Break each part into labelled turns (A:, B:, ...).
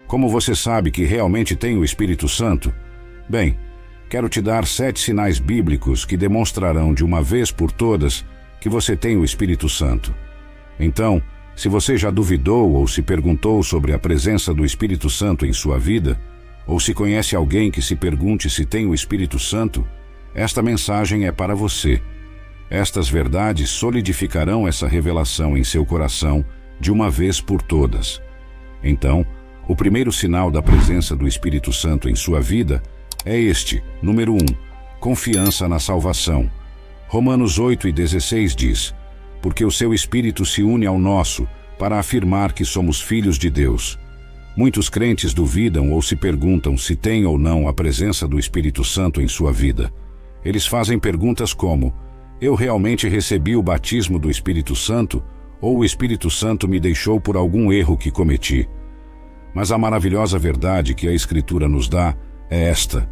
A: Como você sabe que realmente tem o Espírito Santo? Bem, quero te dar 7 sinais bíblicos que demonstrarão de uma vez por todas que você tem o Espírito Santo. Então, se você já duvidou ou se perguntou sobre a presença do Espírito Santo em sua vida, ou se conhece alguém que se pergunte se tem o Espírito Santo, esta mensagem é para você. Estas verdades solidificarão essa revelação em seu coração de uma vez por todas. Então, o primeiro sinal da presença do Espírito Santo em sua vida é este, número 1, confiança na salvação. Romanos 8:16 diz: porque o seu Espírito se une ao nosso para afirmar que somos filhos de Deus. Muitos crentes duvidam ou se perguntam se tem ou não a presença do Espírito Santo em sua vida. Eles fazem perguntas como: eu realmente recebi o batismo do Espírito Santo ou o Espírito Santo me deixou por algum erro que cometi? Mas a maravilhosa verdade que a Escritura nos dá é esta: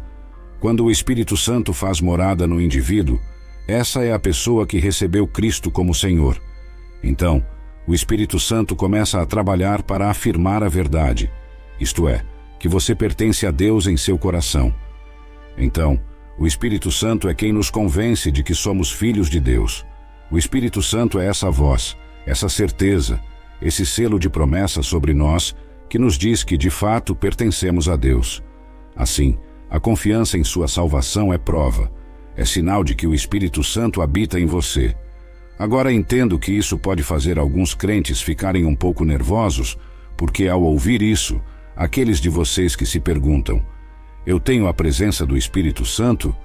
A: quando o Espírito Santo faz morada no indivíduo, essa é a pessoa que recebeu Cristo como Senhor. Então, o Espírito Santo começa a trabalhar para afirmar a verdade, isto é, que você pertence a Deus em seu coração. Então, o Espírito Santo é quem nos convence de que somos filhos de Deus. O Espírito Santo é essa voz, essa certeza, esse selo de promessa sobre nós que nos diz que de fato pertencemos a Deus. Assim, a confiança em sua salvação é prova, é sinal de que o Espírito Santo habita em você. Agora entendo que isso pode fazer alguns crentes ficarem um pouco nervosos, porque ao ouvir isso, aqueles de vocês que se perguntam: eu tenho a presença do Espírito Santo?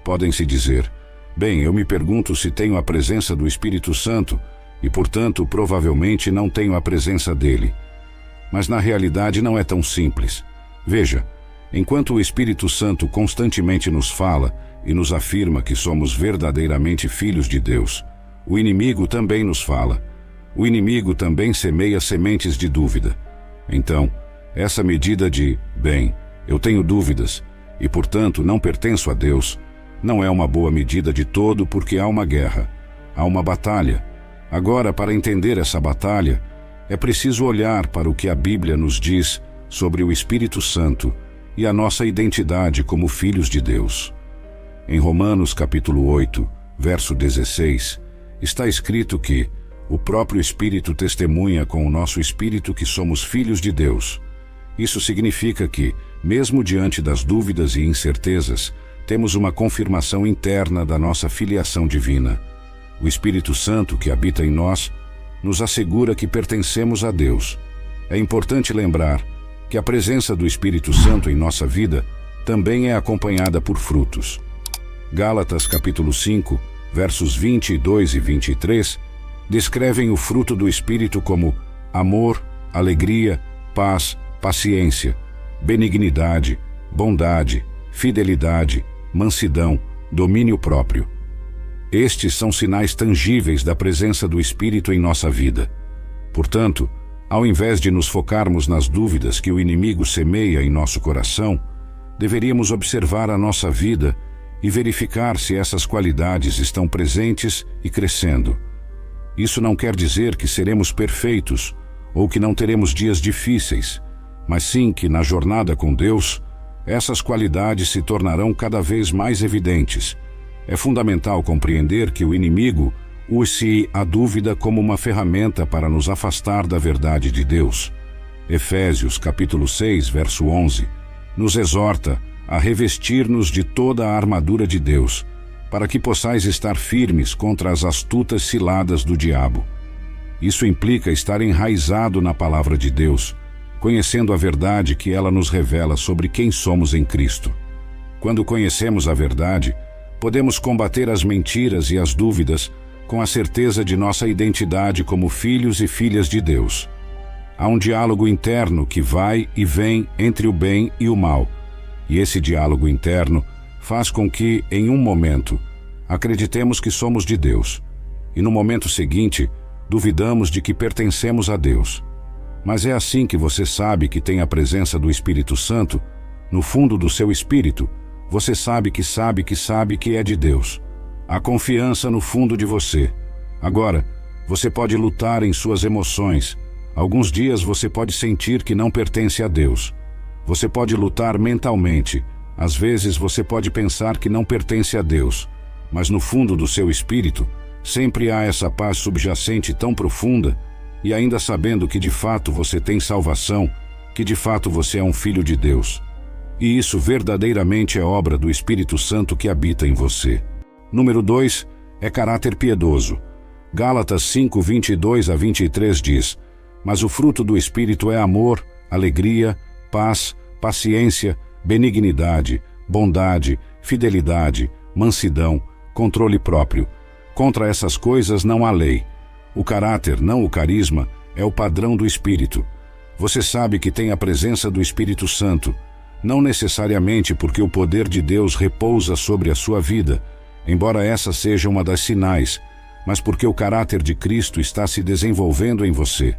A: Podem se dizer: bem, eu me pergunto se tenho a presença do Espírito Santo e, portanto, provavelmente não tenho a presença dele. Mas na realidade não é tão simples. Veja, enquanto o Espírito Santo constantemente nos fala e nos afirma que somos verdadeiramente filhos de Deus, o inimigo também nos fala. O inimigo também semeia sementes de dúvida. Então, essa medida de, bem, eu tenho dúvidas e, portanto, não pertenço a Deus, não é uma boa medida de todo, porque há uma guerra, há uma batalha. Agora, para entender essa batalha, é preciso olhar para o que a Bíblia nos diz sobre o Espírito Santo e a nossa identidade como filhos de Deus. Em Romanos capítulo 8, verso 16, está escrito que o próprio Espírito testemunha com o nosso espírito que somos filhos de Deus. Isso significa que, mesmo diante das dúvidas e incertezas, temos uma confirmação interna da nossa filiação divina. O Espírito Santo que habita em nós nos assegura que pertencemos a Deus. É importante lembrar que a presença do Espírito Santo em nossa vida também é acompanhada por frutos. Gálatas capítulo 5, versos 22 e 23, descrevem o fruto do Espírito como amor, alegria, paz, paciência, benignidade, bondade, fidelidade, mansidão, domínio próprio. Estes são sinais tangíveis da presença do Espírito em nossa vida. Portanto, ao invés de nos focarmos nas dúvidas que o inimigo semeia em nosso coração, deveríamos observar a nossa vida e verificar se essas qualidades estão presentes e crescendo. Isso não quer dizer que seremos perfeitos ou que não teremos dias difíceis, mas sim que na jornada com Deus, essas qualidades se tornarão cada vez mais evidentes. É fundamental compreender que o inimigo use a dúvida como uma ferramenta para nos afastar da verdade de Deus. Efésios capítulo 6, verso 11, nos exorta a revestir-nos de toda a armadura de Deus, para que possais estar firmes contra as astutas ciladas do diabo. Isso implica estar enraizado na palavra de Deus, conhecendo a verdade que ela nos revela sobre quem somos em Cristo. Quando conhecemos a verdade, podemos combater as mentiras e as dúvidas com a certeza de nossa identidade como filhos e filhas de Deus. Há um diálogo interno que vai e vem entre o bem e o mal, e esse diálogo interno faz com que, em um momento, acreditemos que somos de Deus, e no momento seguinte, duvidamos de que pertencemos a Deus. Mas é assim que você sabe que tem a presença do Espírito Santo. No fundo do seu espírito, você sabe que é de Deus. Há confiança no fundo de você. Agora, você pode lutar em suas emoções. Alguns dias você pode sentir que não pertence a Deus. Você pode lutar mentalmente. Às vezes você pode pensar que não pertence a Deus, mas no fundo do seu espírito, sempre há essa paz subjacente tão profunda, e ainda sabendo que de fato você tem salvação, que de fato você é um filho de Deus. E isso verdadeiramente é obra do Espírito Santo que habita em você. Número 2 é caráter piedoso. Gálatas 5:22-23 diz: mas o fruto do Espírito é amor, alegria, paz, paciência, benignidade, bondade, fidelidade, mansidão, controle próprio. Contra essas coisas não há lei. O caráter, não o carisma, é o padrão do Espírito. Você sabe que tem a presença do Espírito Santo, não necessariamente porque o poder de Deus repousa sobre a sua vida, embora essa seja uma das sinais, mas porque o caráter de Cristo está se desenvolvendo em você.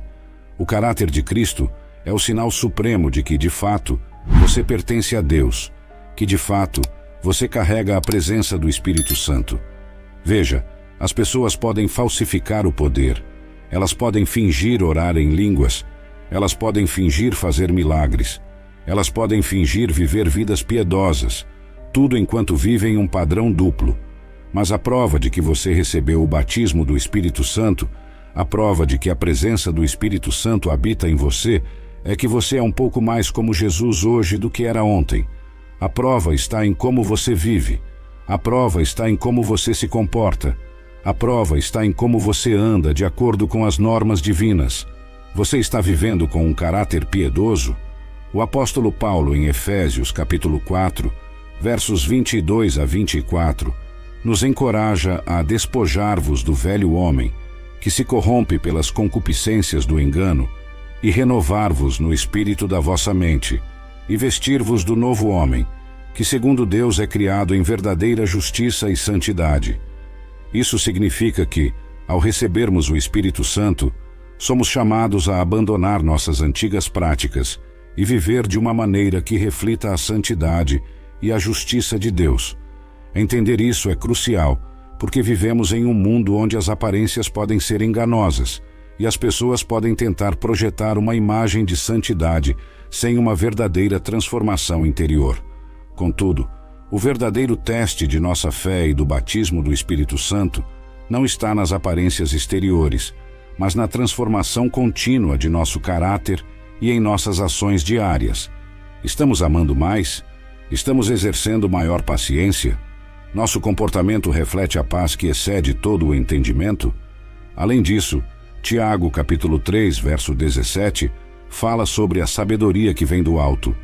A: O caráter de Cristo é o sinal supremo de que, de fato, você pertence a Deus, que, de fato, você carrega a presença do Espírito Santo. Veja, as pessoas podem falsificar o poder, elas podem fingir orar em línguas, elas podem fingir fazer milagres, elas podem fingir viver vidas piedosas, tudo enquanto vivem um padrão duplo. Mas a prova de que você recebeu o batismo do Espírito Santo, a prova de que a presença do Espírito Santo habita em você, é que você é um pouco mais como Jesus hoje do que era ontem. A prova está em como você vive. A prova está em como você se comporta. A prova está em como você anda de acordo com as normas divinas. Você está vivendo com um caráter piedoso? O apóstolo Paulo, em Efésios capítulo 4, versos 22-24, nos encoraja a despojar-vos do velho homem, que se corrompe pelas concupiscências do engano, e renovar-vos no espírito da vossa mente, e vestir-vos do novo homem, que segundo Deus é criado em verdadeira justiça e santidade. Isso significa que, ao recebermos o Espírito Santo, somos chamados a abandonar nossas antigas práticas e viver de uma maneira que reflita a santidade e a justiça de Deus. Entender isso é crucial, porque vivemos em um mundo onde as aparências podem ser enganosas e as pessoas podem tentar projetar uma imagem de santidade sem uma verdadeira transformação interior. Contudo, o verdadeiro teste de nossa fé e do batismo do Espírito Santo não está nas aparências exteriores, mas na transformação contínua de nosso caráter e em nossas ações diárias. Estamos amando mais? Estamos exercendo maior paciência? Nosso comportamento reflete a paz que excede todo o entendimento? Além disso, Tiago capítulo 3, verso 17, fala sobre a sabedoria que vem do alto.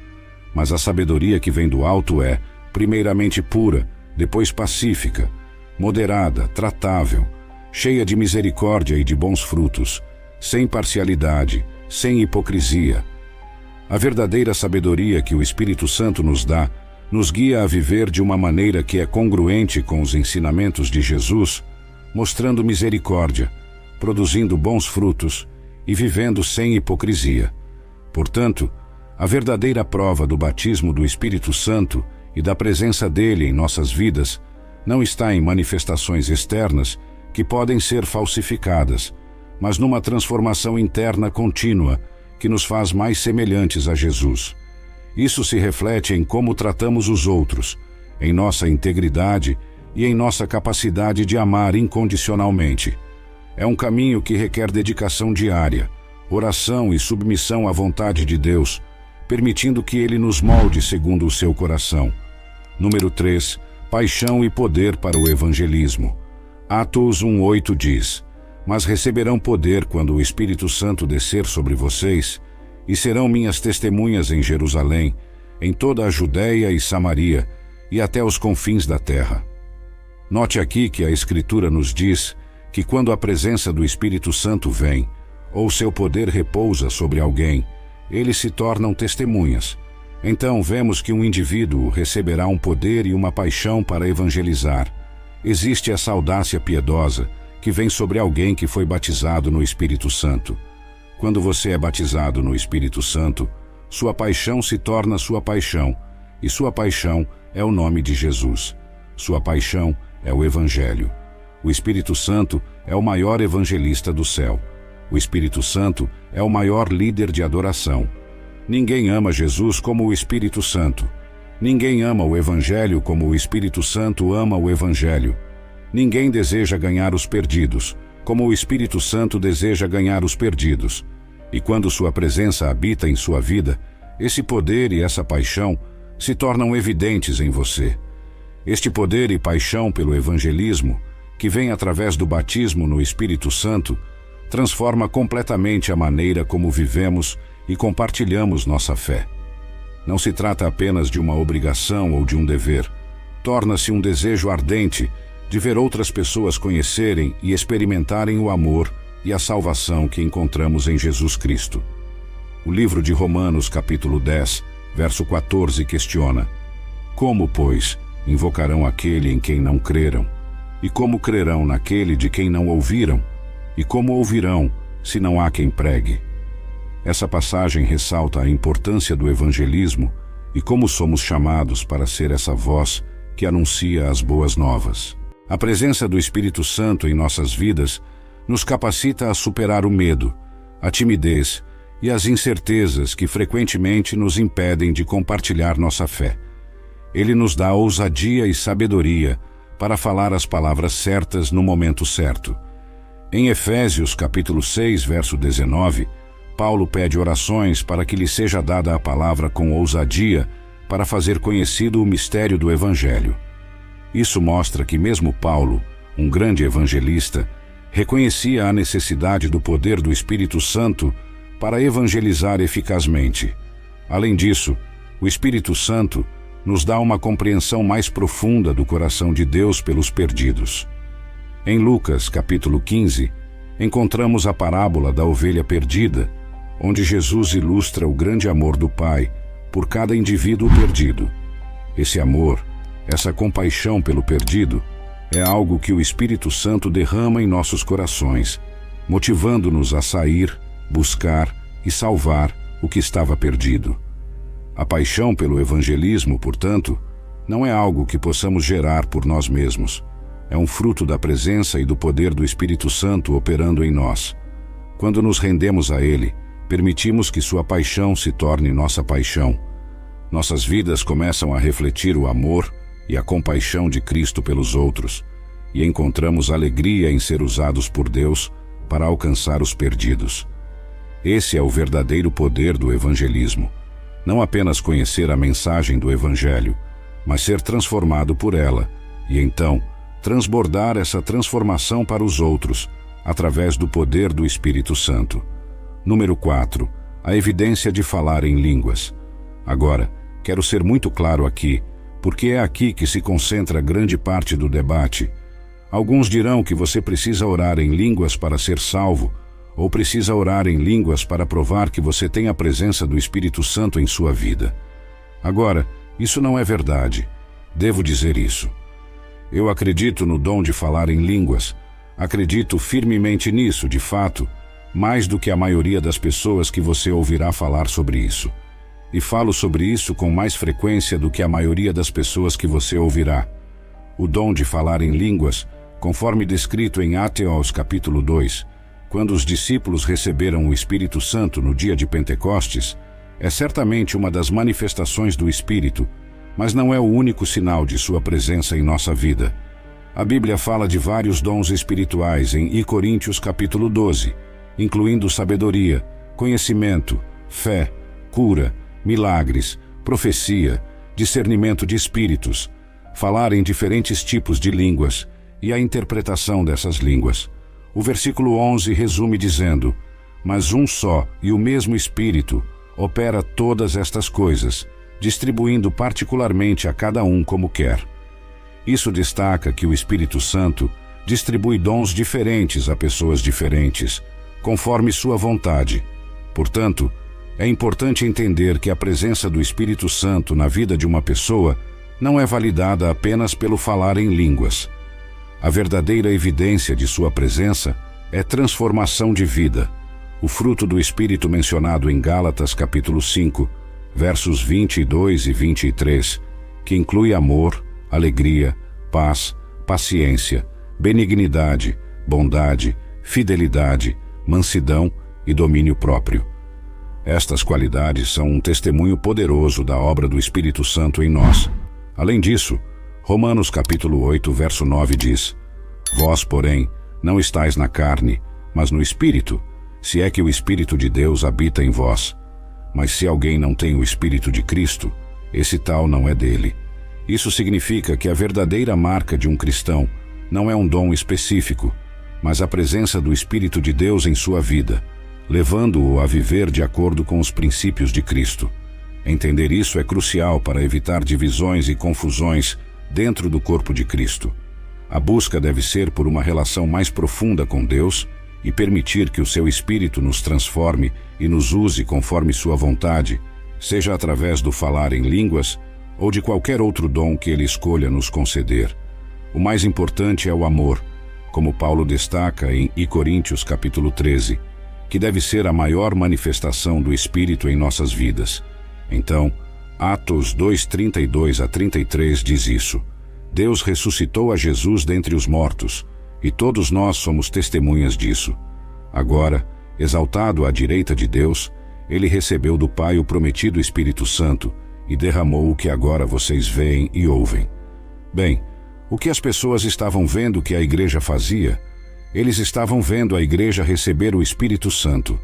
A: Mas a sabedoria que vem do alto é, primeiramente pura, depois pacífica, moderada, tratável, cheia de misericórdia e de bons frutos, sem parcialidade, sem hipocrisia. A verdadeira sabedoria que o Espírito Santo nos dá nos guia a viver de uma maneira que é congruente com os ensinamentos de Jesus, mostrando misericórdia, produzindo bons frutos e vivendo sem hipocrisia. Portanto, a verdadeira prova do batismo do Espírito Santo e da presença dele em nossas vidas não está em manifestações externas que podem ser falsificadas, mas numa transformação interna contínua que nos faz mais semelhantes a Jesus. Isso se reflete em como tratamos os outros, em nossa integridade e em nossa capacidade de amar incondicionalmente. É um caminho que requer dedicação diária, oração e submissão à vontade de Deus, permitindo que Ele nos molde segundo o seu coração. Número 3. Paixão e poder para o evangelismo. Atos 1:8 diz: mas receberão poder quando o Espírito Santo descer sobre vocês, e serão minhas testemunhas em Jerusalém, em toda a Judéia e Samaria, e até os confins da terra. Note aqui que a Escritura nos diz que quando a presença do Espírito Santo vem, ou seu poder repousa sobre alguém, eles se tornam testemunhas. Então vemos que um indivíduo receberá um poder e uma paixão para evangelizar. Existe essa audácia piedosa que vem sobre alguém que foi batizado no Espírito Santo. Quando você é batizado no Espírito Santo, sua paixão se torna sua paixão, e sua paixão é o nome de Jesus. Sua paixão é o Evangelho. O Espírito Santo é o maior evangelista do céu. O Espírito Santo é o maior líder de adoração. Ninguém ama Jesus como o Espírito Santo. Ninguém ama o Evangelho como o Espírito Santo ama o Evangelho. Ninguém deseja ganhar os perdidos, como o Espírito Santo deseja ganhar os perdidos. E quando sua presença habita em sua vida, esse poder e essa paixão se tornam evidentes em você. Este poder e paixão pelo evangelismo, que vem através do batismo no Espírito Santo, transforma completamente a maneira como vivemos e compartilhamos nossa fé. Não se trata apenas de uma obrigação ou de um dever. Torna-se um desejo ardente de ver outras pessoas conhecerem e experimentarem o amor e a salvação que encontramos em Jesus Cristo. O livro de Romanos, capítulo 10, verso 14, questiona: Como, pois, invocarão aquele em quem não creram? E como crerão naquele de quem não ouviram? E como ouvirão, se não há quem pregue? Essa passagem ressalta a importância do evangelismo e como somos chamados para ser essa voz que anuncia as boas novas. A presença do Espírito Santo em nossas vidas nos capacita a superar o medo, a timidez e as incertezas que frequentemente nos impedem de compartilhar nossa fé. Ele nos dá ousadia e sabedoria para falar as palavras certas no momento certo. Em Efésios capítulo 6, verso 19, Paulo pede orações para que lhe seja dada a palavra com ousadia para fazer conhecido o mistério do Evangelho. Isso mostra que mesmo Paulo, um grande evangelista, reconhecia a necessidade do poder do Espírito Santo para evangelizar eficazmente. Além disso, o Espírito Santo nos dá uma compreensão mais profunda do coração de Deus pelos perdidos. Em Lucas, capítulo 15, encontramos a parábola da ovelha perdida, onde Jesus ilustra o grande amor do Pai por cada indivíduo perdido. Esse amor, essa compaixão pelo perdido, é algo que o Espírito Santo derrama em nossos corações, motivando-nos a sair, buscar e salvar o que estava perdido. A paixão pelo evangelismo, portanto, não é algo que possamos gerar por nós mesmos. É um fruto da presença e do poder do Espírito Santo operando em nós. Quando nos rendemos a Ele, permitimos que sua paixão se torne nossa paixão. Nossas vidas começam a refletir o amor e a compaixão de Cristo pelos outros, e encontramos alegria em ser usados por Deus para alcançar os perdidos. Esse é o verdadeiro poder do evangelismo. Não apenas conhecer a mensagem do Evangelho, mas ser transformado por ela, e então transbordar essa transformação para os outros, através do poder do Espírito Santo. Número 4. A evidência de falar em línguas. Agora, quero ser muito claro aqui, porque é aqui que se concentra grande parte do debate. Alguns dirão que você precisa orar em línguas para ser salvo, ou precisa orar em línguas para provar que você tem a presença do Espírito Santo em sua vida. Agora, isso não é verdade. Devo dizer isso. Eu acredito no dom de falar em línguas. Acredito firmemente nisso, de fato, mais do que a maioria das pessoas que você ouvirá falar sobre isso. E falo sobre isso com mais frequência do que a maioria das pessoas que você ouvirá. O dom de falar em línguas, conforme descrito em Atos capítulo 2, quando os discípulos receberam o Espírito Santo no dia de Pentecostes, é certamente uma das manifestações do Espírito, mas não é o único sinal de sua presença em nossa vida. A Bíblia fala de vários dons espirituais em Coríntios capítulo 12, incluindo sabedoria, conhecimento, fé, cura, milagres, profecia, discernimento de espíritos, falar em diferentes tipos de línguas e a interpretação dessas línguas. O versículo 11 resume dizendo: Mas um só e o mesmo Espírito opera todas estas coisas, distribuindo particularmente a cada um como quer. Isso destaca que o Espírito Santo distribui dons diferentes a pessoas diferentes, conforme sua vontade. Portanto, é importante entender que a presença do Espírito Santo na vida de uma pessoa não é validada apenas pelo falar em línguas. A verdadeira evidência de sua presença é transformação de vida, o fruto do Espírito mencionado em Gálatas capítulo 5, versos 22 e 23, que inclui amor, alegria, paz, paciência, benignidade, bondade, fidelidade, mansidão e domínio próprio. Estas qualidades são um testemunho poderoso da obra do Espírito Santo em nós. Além disso, Romanos capítulo 8, verso 9 diz: Vós, porém, não estáis na carne, mas no Espírito, se é que o Espírito de Deus habita em vós. Mas se alguém não tem o Espírito de Cristo, esse tal não é dele. Isso significa que a verdadeira marca de um cristão não é um dom específico, mas a presença do Espírito de Deus em sua vida, levando-o a viver de acordo com os princípios de Cristo. Entender isso é crucial para evitar divisões e confusões dentro do corpo de Cristo. A busca deve ser por uma relação mais profunda com Deus e permitir que o seu Espírito nos transforme e nos use conforme sua vontade, seja através do falar em línguas ou de qualquer outro dom que Ele escolha nos conceder. O mais importante é o amor, como Paulo destaca em Coríntios capítulo 13, que deve ser a maior manifestação do Espírito em nossas vidas. Então, Atos 2:32 a 33 diz isso: Deus ressuscitou a Jesus dentre os mortos, e todos nós somos testemunhas disso. Agora, exaltado à direita de Deus, Ele recebeu do Pai o prometido Espírito Santo e derramou o que agora vocês veem e ouvem. Bem, o que as pessoas estavam vendo que a igreja fazia? Eles estavam vendo a igreja receber o Espírito Santo.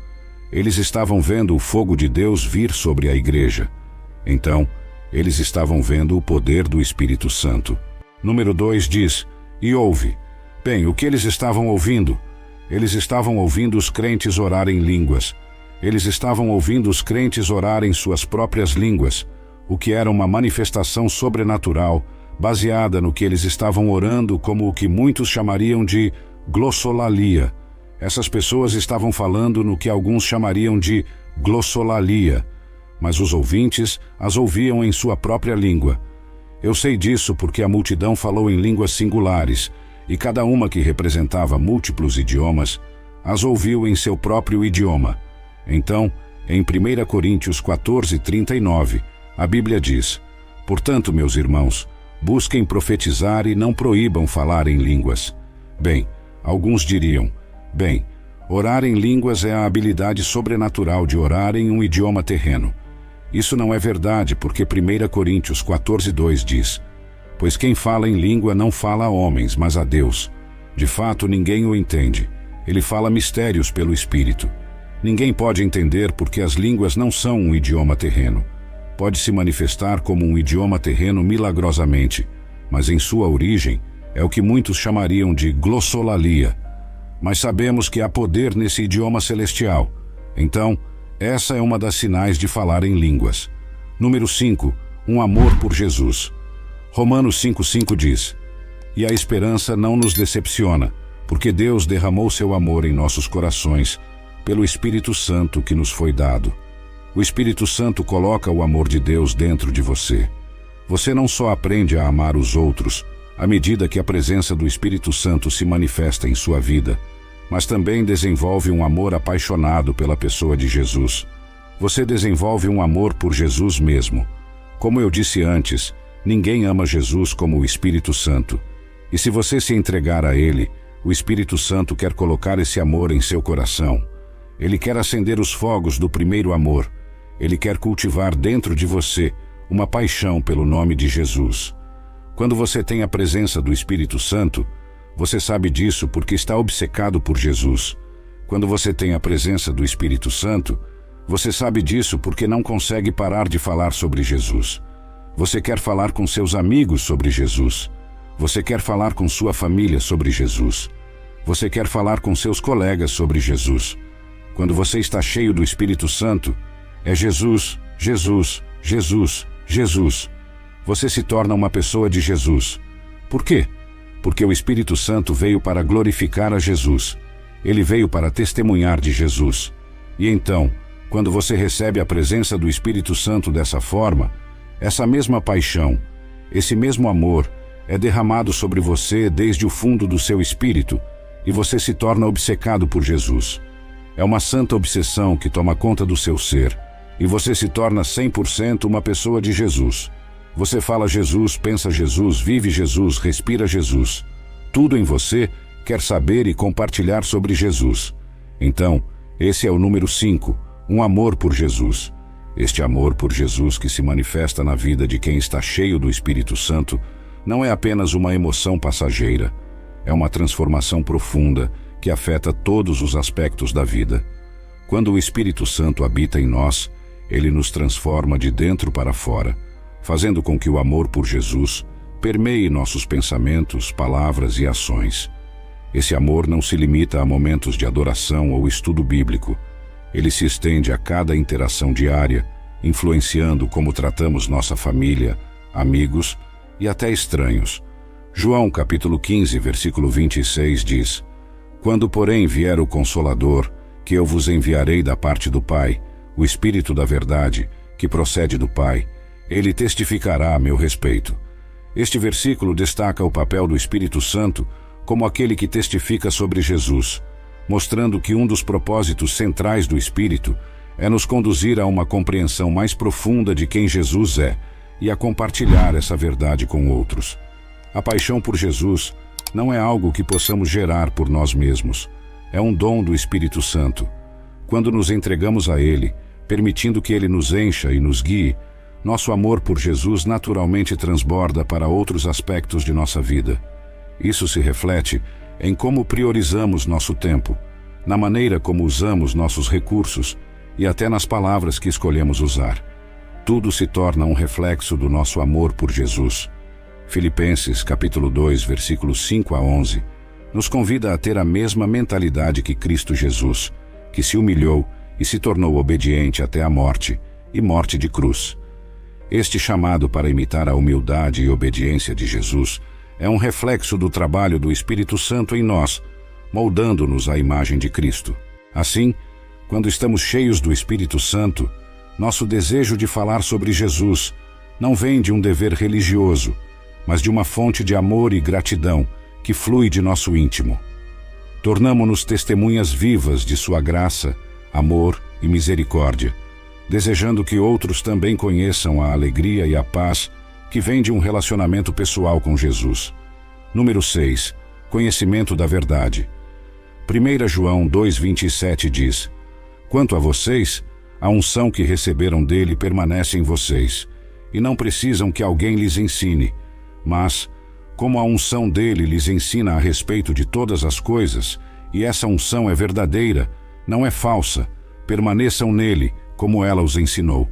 A: Eles estavam vendo o fogo de Deus vir sobre a igreja. Então, eles estavam vendo o poder do Espírito Santo. Número 2 diz: E ouve. Bem, o que eles estavam ouvindo? Eles estavam ouvindo os crentes orar em línguas. Eles estavam ouvindo os crentes orar em suas próprias línguas, o que era uma manifestação sobrenatural, baseada no que eles estavam orando, como o que muitos chamariam de glossolalia. Essas pessoas estavam falando no que alguns chamariam de glossolalia, mas os ouvintes as ouviam em sua própria língua. Eu sei disso porque a multidão falou em línguas singulares, e cada uma que representava múltiplos idiomas as ouviu em seu próprio idioma. Então, em 1 Coríntios 14:39, a Bíblia diz: Portanto, meus irmãos, busquem profetizar e não proíbam falar em línguas. Bem, alguns diriam: bem, orar em línguas é a habilidade sobrenatural de orar em um idioma terreno. Isso não é verdade, porque 1 Coríntios 14:2 diz: Pois quem fala em língua não fala a homens, mas a Deus. De fato, ninguém o entende. Ele fala mistérios pelo Espírito. Ninguém pode entender porque as línguas não são um idioma terreno. Pode se manifestar como um idioma terreno milagrosamente, mas em sua origem é o que muitos chamariam de glossolalia. Mas sabemos que há poder nesse idioma celestial. Então, essa é uma das sinais de falar em línguas. Número 5. Um amor por Jesus. Romanos 5:5 diz: E a esperança não nos decepciona, porque Deus derramou seu amor em nossos corações, pelo Espírito Santo que nos foi dado. O Espírito Santo coloca o amor de Deus dentro de você. Você não só aprende a amar os outros, à medida que a presença do Espírito Santo se manifesta em sua vida, mas também desenvolve um amor apaixonado pela pessoa de Jesus. Você desenvolve um amor por Jesus mesmo. Como eu disse antes, ninguém ama Jesus como o Espírito Santo. E se você se entregar a Ele, o Espírito Santo quer colocar esse amor em seu coração. Ele quer acender os fogos do primeiro amor. Ele quer cultivar dentro de você uma paixão pelo nome de Jesus. Quando você tem a presença do Espírito Santo, você sabe disso porque está obcecado por Jesus. Quando você tem a presença do Espírito Santo, você sabe disso porque não consegue parar de falar sobre Jesus. Você quer falar com seus amigos sobre Jesus. Você quer falar com sua família sobre Jesus. Você quer falar com seus colegas sobre Jesus. Quando você está cheio do Espírito Santo, é Jesus, Jesus, Jesus, Jesus. Você se torna uma pessoa de Jesus. Por quê? Porque o Espírito Santo veio para glorificar a Jesus. Ele veio para testemunhar de Jesus. E então, quando você recebe a presença do Espírito Santo dessa forma, essa mesma paixão, esse mesmo amor, é derramado sobre você desde o fundo do seu espírito e você se torna obcecado por Jesus. É uma santa obsessão que toma conta do seu ser e você se torna 100% uma pessoa de Jesus. Você fala Jesus, pensa Jesus, vive Jesus, respira Jesus. Tudo em você quer saber e compartilhar sobre Jesus. Então, esse é o número 5, Um amor por Jesus. Este amor por Jesus que se manifesta na vida de quem está cheio do Espírito Santo não é apenas uma emoção passageira, é uma transformação profunda que afeta todos os aspectos da vida. Quando o Espírito Santo habita em nós, ele nos transforma de dentro para fora, fazendo com que o amor por Jesus permeie nossos pensamentos, palavras e ações. Esse amor não se limita a momentos de adoração ou estudo bíblico. Ele se estende a cada interação diária, influenciando como tratamos nossa família, amigos e até estranhos. João capítulo 15, versículo 26 diz: Quando, porém, vier o Consolador, que eu vos enviarei da parte do Pai, o Espírito da verdade, que procede do Pai, ele testificará a meu respeito. Este versículo destaca o papel do Espírito Santo como aquele que testifica sobre Jesus, mostrando que um dos propósitos centrais do Espírito é nos conduzir a uma compreensão mais profunda de quem Jesus é e a compartilhar essa verdade com outros. A paixão por Jesus não é algo que possamos gerar por nós mesmos. É um dom do Espírito Santo. Quando nos entregamos a Ele, permitindo que Ele nos encha e nos guie, nosso amor por Jesus naturalmente transborda para outros aspectos de nossa vida. Isso se reflete em como priorizamos nosso tempo, na maneira como usamos nossos recursos e até nas palavras que escolhemos usar. Tudo se torna um reflexo do nosso amor por Jesus. Filipenses capítulo 2, versículos 5 a 11, nos convida a ter a mesma mentalidade que Cristo Jesus, que se humilhou e se tornou obediente até a morte, e morte de cruz. Este chamado para imitar a humildade e obediência de Jesus é um reflexo do trabalho do Espírito Santo em nós, moldando-nos à imagem de Cristo. Assim, quando estamos cheios do Espírito Santo, nosso desejo de falar sobre Jesus não vem de um dever religioso, mas de uma fonte de amor e gratidão que flui de nosso íntimo. Tornamo-nos testemunhas vivas de sua graça, amor e misericórdia, desejando que outros também conheçam a alegria e a paz que vem de um relacionamento pessoal com Jesus. Número 6. Conhecimento da verdade. 1 João 2,27 diz: Quanto a vocês, a unção que receberam dele permanece em vocês, e não precisam que alguém lhes ensine, mas, como a unção dele lhes ensina a respeito de todas as coisas, e essa unção é verdadeira, não é falsa, permaneçam nele, como ela os ensinou.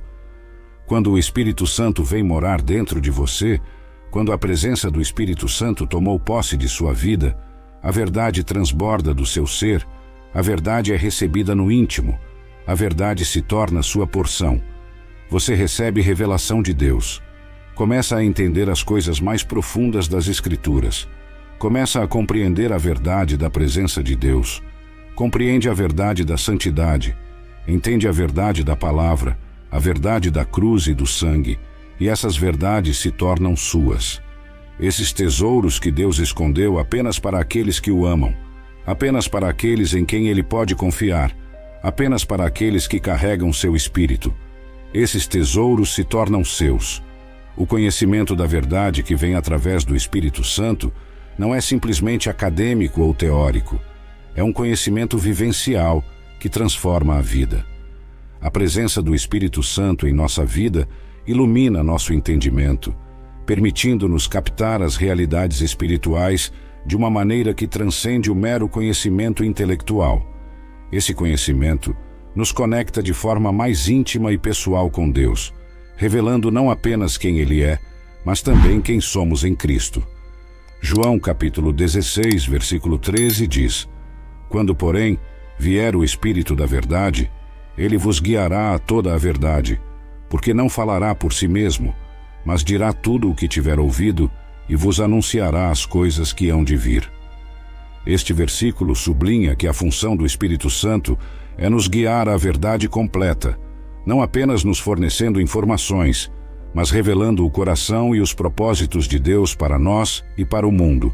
A: Quando o Espírito Santo vem morar dentro de você, quando a presença do Espírito Santo tomou posse de sua vida, a verdade transborda do seu ser, a verdade é recebida no íntimo, a verdade se torna sua porção. Você recebe revelação de Deus. Começa a entender as coisas mais profundas das Escrituras. Começa a compreender a verdade da presença de Deus. Compreende a verdade da santidade. Entende a verdade da palavra, a verdade da cruz e do sangue, e essas verdades se tornam suas. Esses tesouros que Deus escondeu apenas para aqueles que o amam, apenas para aqueles em quem ele pode confiar, apenas para aqueles que carregam seu espírito. Esses tesouros se tornam seus. O conhecimento da verdade que vem através do Espírito Santo não é simplesmente acadêmico ou teórico. É um conhecimento vivencial que transforma a vida. A presença do Espírito Santo em nossa vida ilumina nosso entendimento, permitindo-nos captar as realidades espirituais de uma maneira que transcende o mero conhecimento intelectual. Esse conhecimento nos conecta de forma mais íntima e pessoal com Deus, revelando não apenas quem Ele é, mas também quem somos em Cristo. João capítulo 16, versículo 13 diz: Quando, porém, vier o Espírito da verdade, ele vos guiará a toda a verdade, porque não falará por si mesmo, mas dirá tudo o que tiver ouvido e vos anunciará as coisas que hão de vir. Este versículo sublinha que a função do Espírito Santo é nos guiar à verdade completa, não apenas nos fornecendo informações, mas revelando o coração e os propósitos de Deus para nós e para o mundo.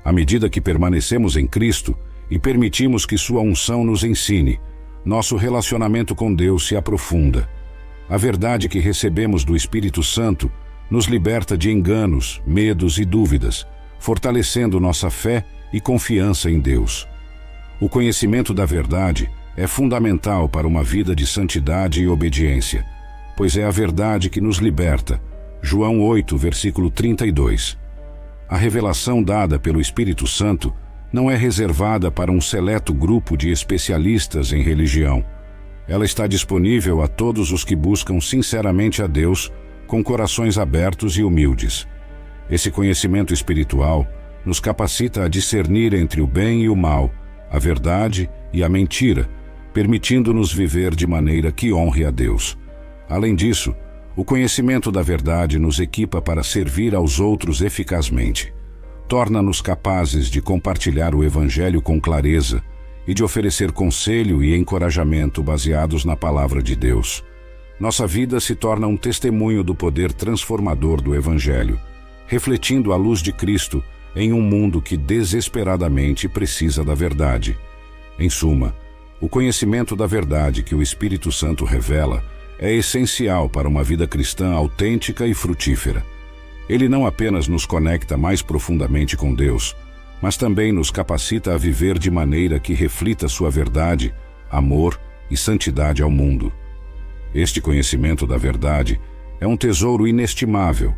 A: À medida que permanecemos em Cristo e permitimos que sua unção nos ensine, nosso relacionamento com Deus se aprofunda. A verdade que recebemos do Espírito Santo nos liberta de enganos, medos e dúvidas, fortalecendo nossa fé e confiança em Deus. O conhecimento da verdade é fundamental para uma vida de santidade e obediência, pois é a verdade que nos liberta. João 8, versículo 32. A revelação dada pelo Espírito Santo não é reservada para um seleto grupo de especialistas em religião. Ela está disponível a todos os que buscam sinceramente a Deus, com corações abertos e humildes. Esse conhecimento espiritual nos capacita a discernir entre o bem e o mal, a verdade e a mentira, permitindo-nos viver de maneira que honre a Deus. Além disso, o conhecimento da verdade nos equipa para servir aos outros eficazmente. Torna-nos capazes de compartilhar o Evangelho com clareza e de oferecer conselho e encorajamento baseados na Palavra de Deus. Nossa vida se torna um testemunho do poder transformador do Evangelho, refletindo a luz de Cristo em um mundo que desesperadamente precisa da verdade. Em suma, o conhecimento da verdade que o Espírito Santo revela é essencial para uma vida cristã autêntica e frutífera. Ele não apenas nos conecta mais profundamente com Deus, mas também nos capacita a viver de maneira que reflita sua verdade, amor e santidade ao mundo. Este conhecimento da verdade é um tesouro inestimável,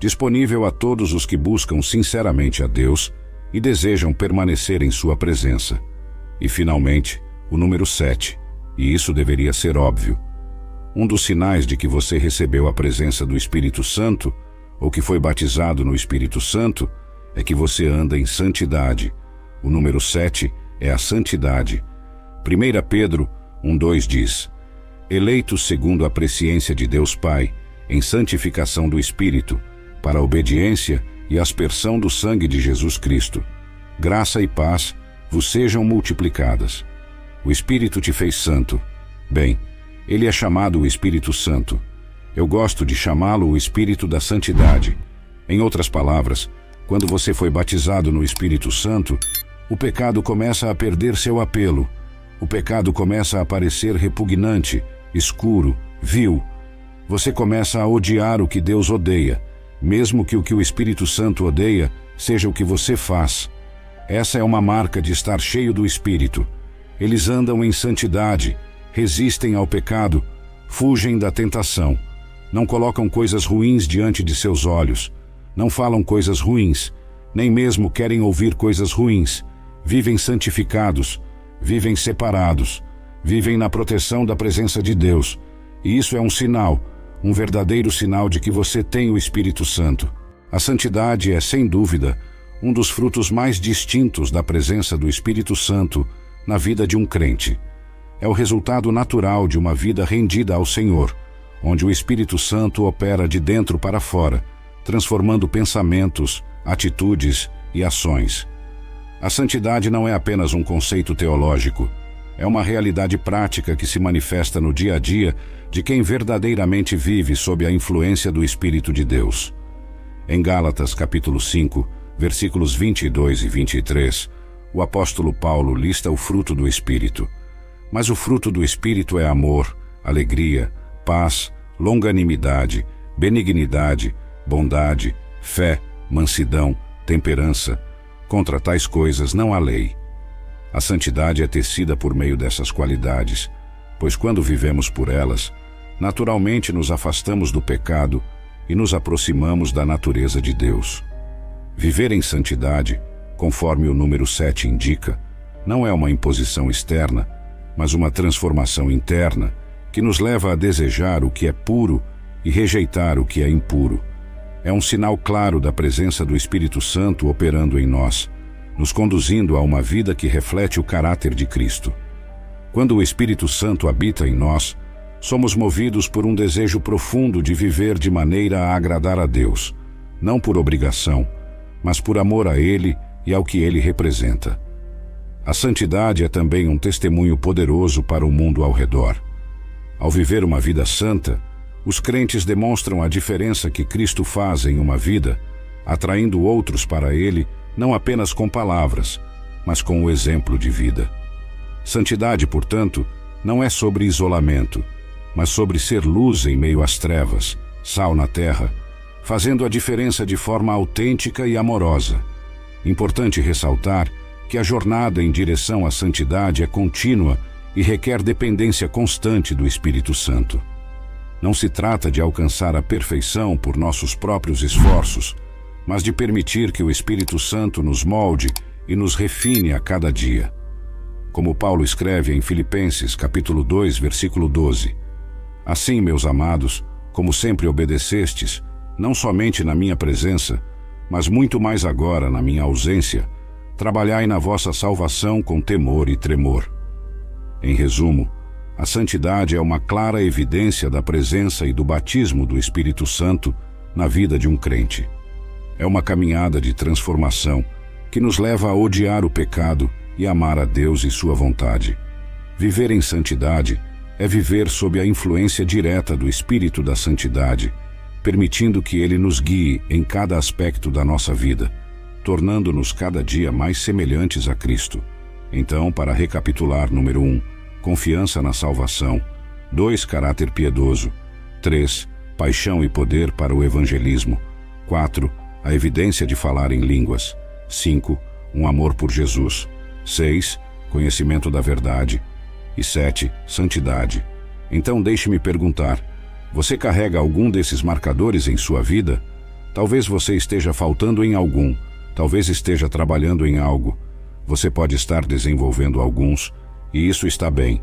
A: disponível a todos os que buscam sinceramente a Deus e desejam permanecer em sua presença. E, finalmente, o número 7, e isso deveria ser óbvio. Um dos sinais de que você recebeu a presença do Espírito Santo, ou que foi batizado no Espírito Santo, é que você anda em santidade. O número 7 é a santidade. 1 Pedro 1:2 diz: eleitos segundo a presciência de Deus Pai, em santificação do Espírito, para a obediência e aspersão do sangue de Jesus Cristo. Graça e paz vos sejam multiplicadas. O Espírito te fez santo. Bem, ele é chamado o Espírito Santo. Eu gosto de chamá-lo o Espírito da Santidade. Em outras palavras, quando você foi batizado no Espírito Santo, o pecado começa a perder seu apelo. O pecado começa a parecer repugnante, escuro, vil. Você começa a odiar o que Deus odeia, mesmo que o Espírito Santo odeia seja o que você faz. Essa é uma marca de estar cheio do Espírito. Eles andam em santidade, resistem ao pecado, fugem da tentação. Não colocam coisas ruins diante de seus olhos. Não falam coisas ruins, nem mesmo querem ouvir coisas ruins. Vivem santificados, vivem separados, vivem na proteção da presença de Deus. E isso é um sinal, um verdadeiro sinal de que você tem o Espírito Santo. A santidade é, sem dúvida, um dos frutos mais distintos da presença do Espírito Santo na vida de um crente. É o resultado natural de uma vida rendida ao Senhor, onde o Espírito Santo opera de dentro para fora, transformando pensamentos, atitudes e ações. A santidade não é apenas um conceito teológico, é uma realidade prática que se manifesta no dia a dia de quem verdadeiramente vive sob a influência do Espírito de Deus. Em Gálatas capítulo 5, versículos 22 e 23, o apóstolo Paulo lista o fruto do Espírito. Mas o fruto do Espírito é amor, alegria, paz, longanimidade, benignidade, bondade, fé, mansidão, temperança. Contra tais coisas não há lei. A santidade é tecida por meio dessas qualidades, pois quando vivemos por elas, naturalmente nos afastamos do pecado e nos aproximamos da natureza de Deus. Viver em santidade, conforme o número 7 indica, não é uma imposição externa, mas uma transformação interna que nos leva a desejar o que é puro e rejeitar o que é impuro. É um sinal claro da presença do Espírito Santo operando em nós, nos conduzindo a uma vida que reflete o caráter de Cristo. Quando o Espírito Santo habita em nós, somos movidos por um desejo profundo de viver de maneira a agradar a Deus, não por obrigação, mas por amor a Ele e ao que Ele representa. A santidade é também um testemunho poderoso para o mundo ao redor. Ao viver uma vida santa, os crentes demonstram a diferença que Cristo faz em uma vida, atraindo outros para Ele não apenas com palavras, mas com o exemplo de vida. Santidade, portanto, não é sobre isolamento, mas sobre ser luz em meio às trevas, sal na terra, fazendo a diferença de forma autêntica e amorosa. Importante ressaltar que a jornada em direção à santidade é contínua e requer dependência constante do Espírito Santo. Não se trata de alcançar a perfeição por nossos próprios esforços, mas de permitir que o Espírito Santo nos molde e nos refine a cada dia. Como Paulo escreve em Filipenses, capítulo 2, versículo 12: Assim, meus amados, como sempre obedecestes, não somente na minha presença, mas muito mais agora na minha ausência, trabalhai na vossa salvação com temor e tremor. Em resumo, a santidade é uma clara evidência da presença e do batismo do Espírito Santo na vida de um crente. É uma caminhada de transformação que nos leva a odiar o pecado e amar a Deus e sua vontade. Viver em santidade é viver sob a influência direta do Espírito da Santidade, permitindo que Ele nos guie em cada aspecto da nossa vida, tornando-nos cada dia mais semelhantes a Cristo. Então, para recapitular, número 1, confiança na salvação. 2, caráter piedoso. 3, paixão e poder para o evangelismo. 4, a evidência de falar em línguas. 5, um amor por Jesus. 6, conhecimento da verdade. E 7, santidade. Então deixe-me perguntar, você carrega algum desses marcadores em sua vida? Talvez você esteja faltando em algum, talvez esteja trabalhando em algo. Você pode estar desenvolvendo alguns, e isso está bem.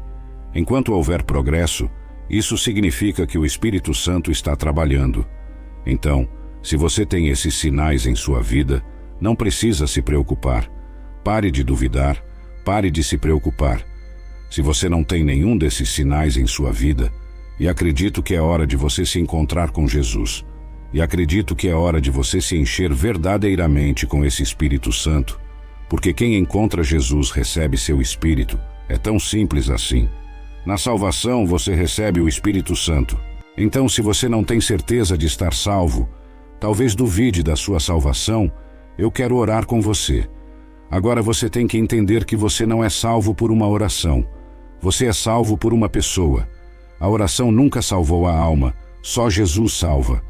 A: Enquanto houver progresso, isso significa que o Espírito Santo está trabalhando. Então, se você tem esses sinais em sua vida, não precisa se preocupar. Pare de duvidar, pare de se preocupar. Se você não tem nenhum desses sinais em sua vida, e acredito que é hora de você se encontrar com Jesus, e acredito que é hora de você se encher verdadeiramente com esse Espírito Santo, porque quem encontra Jesus recebe seu Espírito. É tão simples assim. Na salvação você recebe o Espírito Santo. Então, se você não tem certeza de estar salvo, talvez duvide da sua salvação, eu quero orar com você. Agora você tem que entender que você não é salvo por uma oração. Você é salvo por uma pessoa. A oração nunca salvou a alma, só Jesus salva.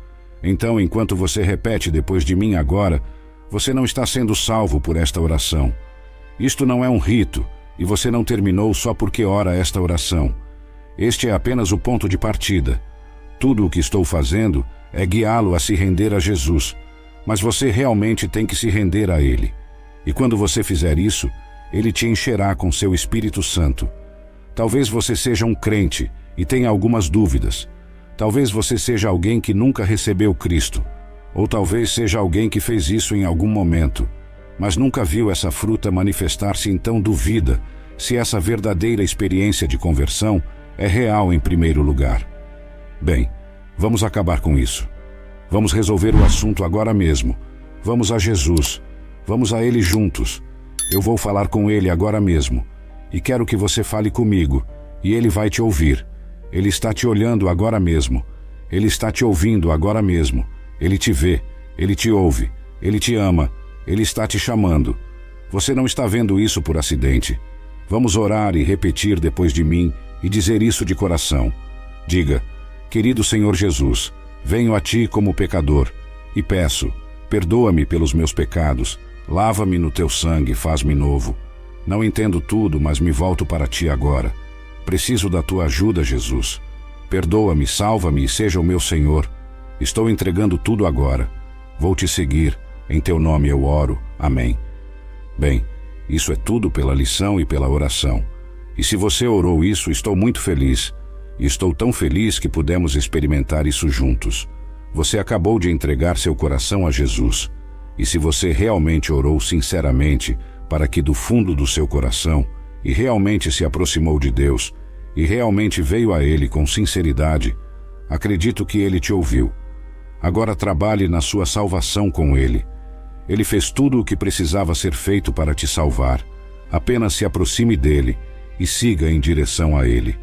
A: Então, enquanto você repete depois de mim agora, você não está sendo salvo por esta oração. Isto não é um rito, e você não terminou só porque ora esta oração. Este é apenas o ponto de partida. Tudo o que estou fazendo é guiá-lo a se render a Jesus, mas você realmente tem que se render a Ele. E quando você fizer isso, Ele te encherá com seu Espírito Santo. Talvez você seja um crente e tenha algumas dúvidas. Talvez você seja alguém que nunca recebeu Cristo, ou talvez seja alguém que fez isso em algum momento, mas nunca viu essa fruta manifestar-se, então duvida se essa verdadeira experiência de conversão é real em primeiro lugar. Bem, vamos acabar com isso. Vamos resolver o assunto agora mesmo. Vamos a Jesus. Vamos a Ele juntos. Eu vou falar com Ele agora mesmo. E quero que você fale comigo. E Ele vai te ouvir. Ele está te olhando agora mesmo. Ele está te ouvindo agora mesmo. Ele te vê. Ele te ouve. Ele te ama. Ele está te chamando. Você não está vendo isso por acidente. Vamos orar e repetir depois de mim e dizer isso de coração. Diga: querido Senhor Jesus, venho a Ti como pecador e peço, perdoa-me pelos meus pecados, lava-me no Teu sangue, faz-me novo. Não entendo tudo, mas me volto para Ti agora. Preciso da Tua ajuda, Jesus. Perdoa-me, salva-me e seja o meu Senhor. Estou entregando tudo agora. Vou Te seguir. Em Teu nome eu oro. Amém. Bem, isso é tudo pela lição e pela oração. E se você orou isso, estou muito feliz. E estou tão feliz que pudemos experimentar isso juntos. Você acabou de entregar seu coração a Jesus. E se você realmente orou sinceramente, para que do fundo do seu coração, e realmente se aproximou de Deus, e realmente veio a Ele com sinceridade, acredito que Ele te ouviu. Agora trabalhe na sua salvação com Ele. Ele fez tudo o que precisava ser feito para te salvar. Apenas se aproxime dele e siga em direção a Ele.